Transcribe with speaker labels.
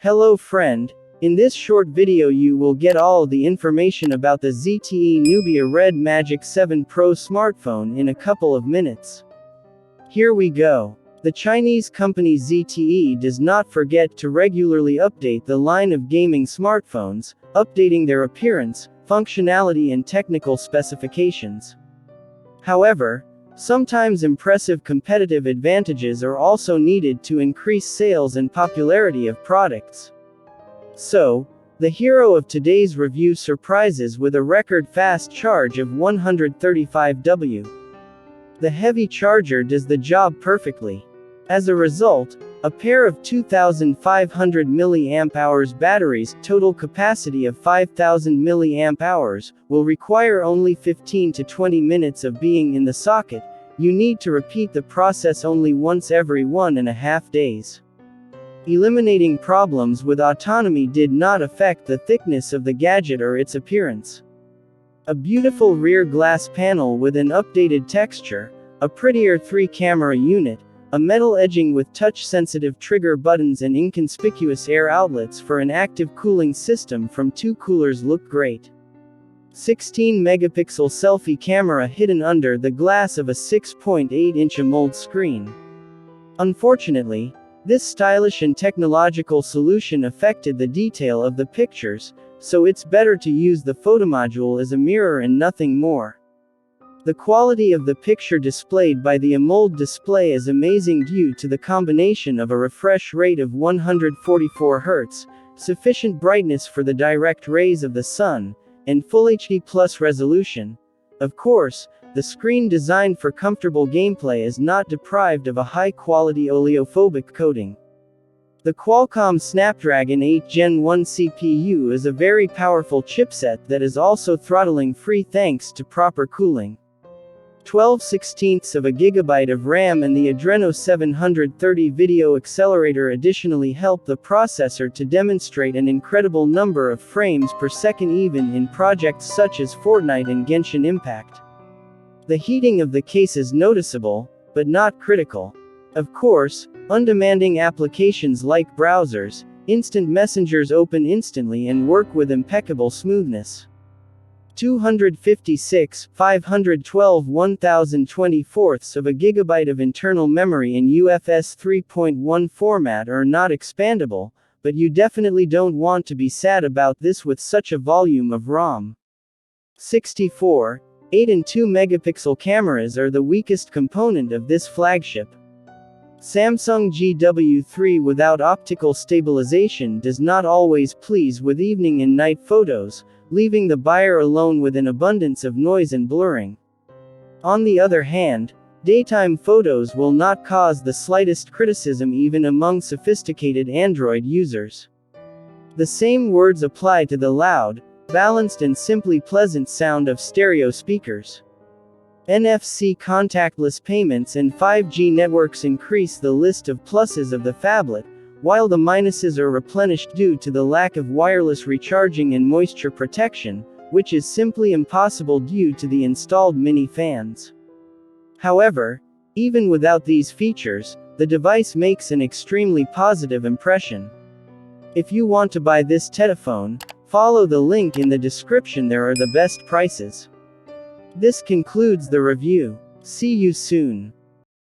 Speaker 1: Hello friend, in this short video you will get all the information about the ZTE Nubia Red Magic 7 Pro smartphone in a couple of minutes. Here we go. The Chinese company ZTE does not forget to regularly update the line of gaming smartphones, updating their appearance, functionality and technical specifications. However, sometimes impressive competitive advantages are also needed to increase sales and popularity of products. So, the hero of today's review surprises with a record fast charge of 135W. The heavy charger does the job perfectly. As a result, a pair of 2500 mAh batteries, total capacity of 5000 mAh, will require only 15 to 20 minutes of being in the socket. You need to repeat the process only once every 1.5 days. Eliminating problems with autonomy did not affect the thickness of the gadget or its appearance. A beautiful rear glass panel with an updated texture, a prettier 3-camera unit, a metal edging with touch-sensitive trigger buttons and inconspicuous air outlets for an active cooling system from 2 coolers look great. 16-megapixel selfie camera hidden under the glass of a 6.8-inch AMOLED screen. Unfortunately, this stylish and technological solution affected the detail of the pictures, so it's better to use the photomodule as a mirror and nothing more. The quality of the picture displayed by the AMOLED display is amazing due to the combination of a refresh rate of 144 Hz, sufficient brightness for the direct rays of the sun, and Full HD+ resolution. Of course, the screen designed for comfortable gameplay is not deprived of a high-quality oleophobic coating. The Qualcomm Snapdragon 8 Gen 1 CPU is a very powerful chipset that is also throttling free thanks to proper cooling. 12/16 of a gigabyte of RAM and the Adreno 730 video accelerator additionally help the processor to demonstrate an incredible number of frames per second even in projects such as Fortnite and Genshin Impact. The heating of the case is noticeable, but not critical. Of course, undemanding applications like browsers, instant messengers open instantly and work with impeccable smoothness. 256, 512 1024 of a gigabyte of internal memory in UFS 3.1 format are not expandable, but you definitely don't want to be sad about this with such a volume of ROM. 64, 8 and 2 megapixel cameras are the weakest component of this flagship. Samsung GW3 without optical stabilization does not always please with evening and night photos, leaving the buyer alone with an abundance of noise and blurring. On the other hand, daytime photos will not cause the slightest criticism even among sophisticated Android users. The same words apply to the loud, balanced and simply pleasant sound of stereo speakers. NFC contactless payments and 5G networks increase the list of pluses of the phablet, while the minuses are replenished due to the lack of wireless recharging and moisture protection, which is simply impossible due to the installed mini fans. However, even without these features, the device makes an extremely positive impression. If you want to buy this telephone, follow the link in the description. There are the best prices. This concludes the review. See you soon.